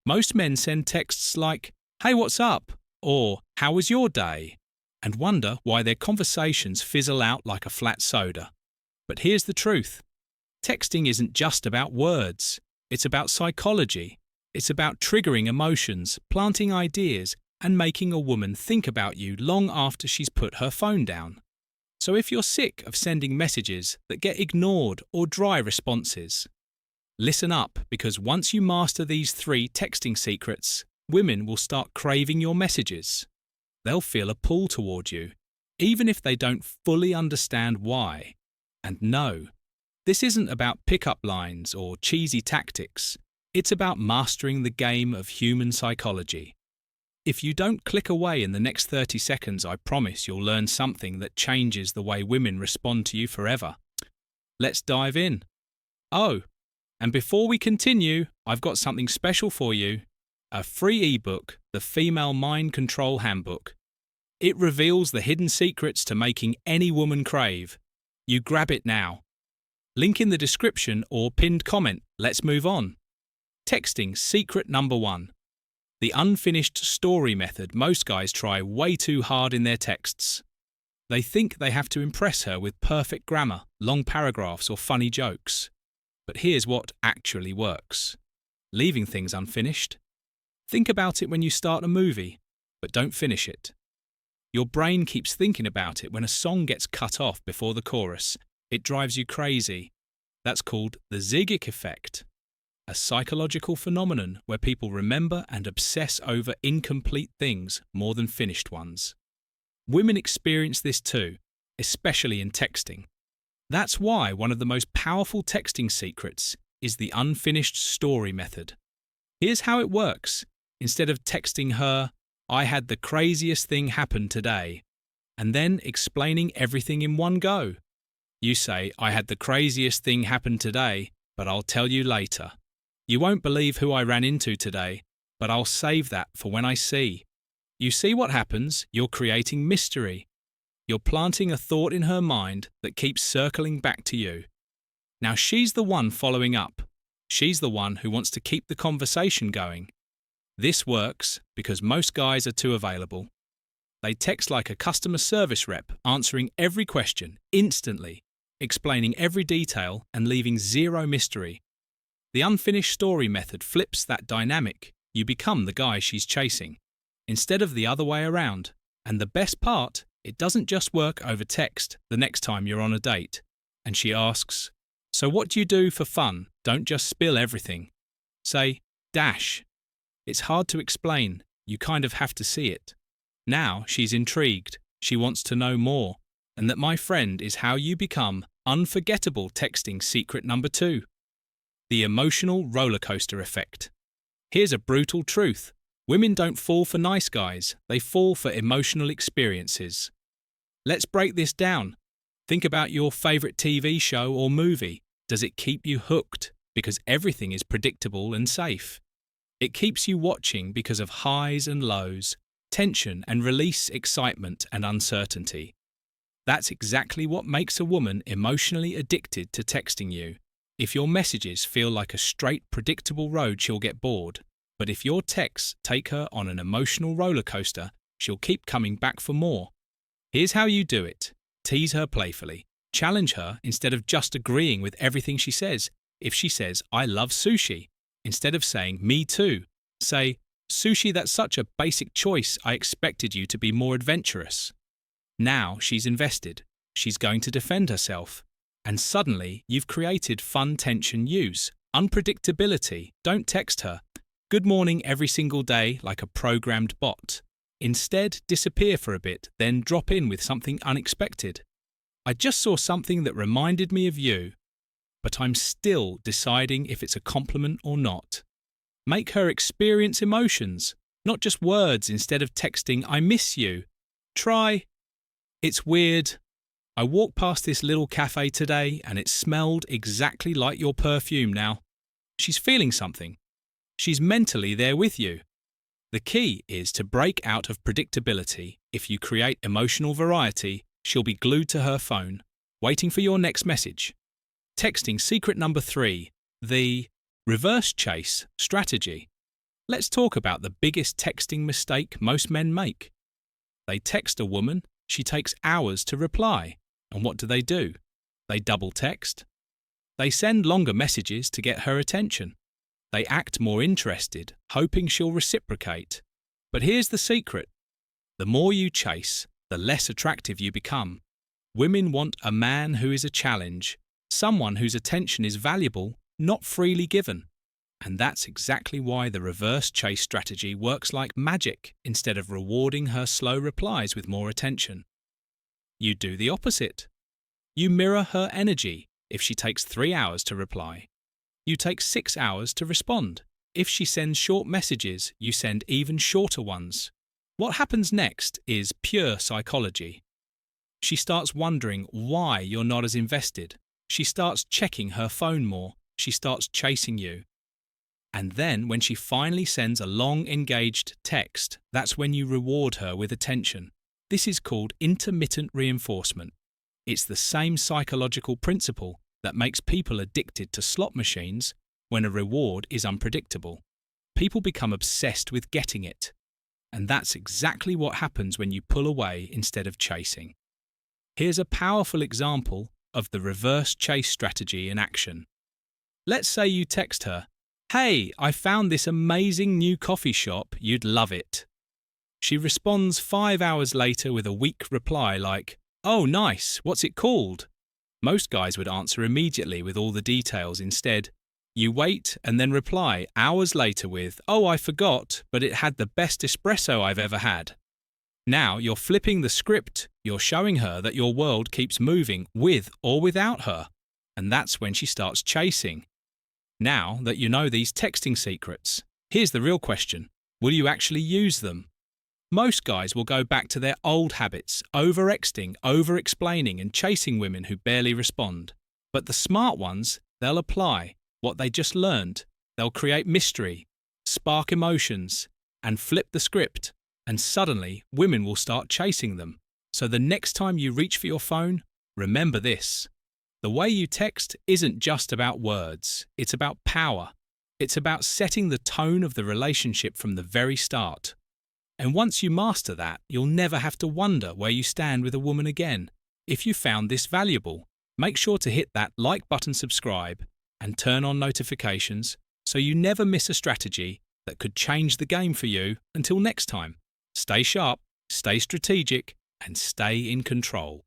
Most men send texts like, "Hey, what's up?" or "How was your day?" and wonder why their conversations fizzle out like a flat soda. But here's the truth. Texting isn't just about words. It's about psychology. It's about triggering emotions, planting ideas, and making a woman think about you long after she's put her phone down. So if you're sick of sending messages that get ignored or dry responses, listen up, because once you master these 3 texting secrets, women will start craving your messages. They'll feel a pull toward you, even if they don't fully understand why. And no, this isn't about pickup lines or cheesy tactics. It's about mastering the game of human psychology. If you don't click away in the next 30 seconds, I promise you'll learn something that changes the way women respond to you forever. Let's dive in. Oh, and before we continue, I've got something special for you. A free ebook, The Female Mind Control Handbook. It reveals the hidden secrets to making any woman crave. You grab it now. Link in the description or pinned comment. Let's move on. Texting secret number 1. The unfinished story method. Most guys try way too hard in their texts. They think they have to impress her with perfect grammar, long paragraphs, or funny jokes. But here's what actually works. Leaving things unfinished. Think about it when you start a movie, but don't finish it. Your brain keeps thinking about it when a song gets cut off before the chorus. It drives you crazy. That's called the Zigic effect, a psychological phenomenon where people remember and obsess over incomplete things more than finished ones. Women experience this too, especially in texting. That's why one of the most powerful texting secrets is the unfinished story method. Here's how it works. Instead of texting her, "I had the craziest thing happen today," and then explaining everything in one go, you say, "I had the craziest thing happen today, but I'll tell you later. You won't believe who I ran into today, but I'll save that for when I see." You see what happens? You're creating mystery. You're planting a thought in her mind that keeps circling back to you. Now she's the one following up. She's the one who wants to keep the conversation going. This works because most guys are too available. They text like a customer service rep, answering every question instantly, explaining every detail and leaving zero mystery. The unfinished story method flips that dynamic. You become the guy she's chasing, instead of the other way around. And the best part, it doesn't just work over text the next time you're on a date. And she asks, "So what do you do for fun?" Don't just spill everything. Say, "Dash." It's hard to explain. You kind of have to see it. Now she's intrigued. She wants to know more. And that, my friend, is how you become unforgettable. Texting secret number 2. The emotional roller coaster effect. Here's a brutal truth. Women don't fall for nice guys. They fall for emotional experiences. Let's break this down. Think about your favorite TV show or movie. Does it keep you hooked because everything is predictable and safe? It keeps you watching because of highs and lows, tension and release, excitement and uncertainty. That's exactly what makes a woman emotionally addicted to texting you. If your messages feel like a straight, predictable road, she'll get bored. But if your texts take her on an emotional roller coaster, she'll keep coming back for more. Here's how you do it. Tease her playfully. Challenge her instead of just agreeing with everything she says. If she says, "I love sushi," instead of saying, "Me too," say, "Sushi, that's such a basic choice. I expected you to be more adventurous." Now she's invested. She's going to defend herself. And suddenly you've created fun tension. Use unpredictability. Don't text her, "Good morning," every single day like a programmed bot. Instead, disappear for a bit, then drop in with something unexpected. "I just saw something that reminded me of you, but I'm still deciding if it's a compliment or not." Make her experience emotions, not just words. Instead of texting, "I miss you," try, "It's weird. I walked past this little cafe today and it smelled exactly like your perfume." Now she's feeling something. She's mentally there with you. The key is to break out of predictability. If you create emotional variety, she'll be glued to her phone, waiting for your next message. Texting secret number 3, the reverse chase strategy. Let's talk about the biggest texting mistake most men make. They text a woman, she takes hours to reply, and what do? They double text. They send longer messages to get her attention. They act more interested, hoping she'll reciprocate. But here's the secret. The more you chase, the less attractive you become. Women want a man who is a challenge, someone whose attention is valuable, not freely given. And that's exactly why the reverse chase strategy works like magic instead of rewarding her slow replies with more attention. You do the opposite. You mirror her energy. If she takes 3 hours to reply, you take 6 hours to respond. If she sends short messages, you send even shorter ones. What happens next is pure psychology. She starts wondering why you're not as invested. She starts checking her phone more. She starts chasing you. And then when she finally sends a long engaged text, that's when you reward her with attention. This is called intermittent reinforcement. It's the same psychological principle that makes people addicted to slot machines when a reward is unpredictable. People become obsessed with getting it. And that's exactly what happens when you pull away instead of chasing. Here's a powerful example of the reverse chase strategy in action. Let's say you text her, "Hey, I found this amazing new coffee shop, you'd love it." She responds 5 hours later with a weak reply like, "Oh, nice, what's it called?" Most guys would answer immediately with all the details. Instead, you wait and then reply hours later with, "Oh, I forgot, but it had the best espresso I've ever had." Now you're flipping the script. You're showing her that your world keeps moving with or without her. And that's when she starts chasing. Now that you know these texting secrets, here's the real question. Will you actually use them? Most guys will go back to their old habits, over-texting, over-explaining and chasing women who barely respond. But the smart ones, they'll apply what they just learned. They'll create mystery, spark emotions, and flip the script. And suddenly, women will start chasing them. So the next time you reach for your phone, remember this. The way you text isn't just about words, it's about power. It's about setting the tone of the relationship from the very start. And once you master that, you'll never have to wonder where you stand with a woman again. If you found this valuable, make sure to hit that like button, subscribe, and turn on notifications so you never miss a strategy that could change the game for you. Until next time, stay sharp, stay strategic, and stay in control.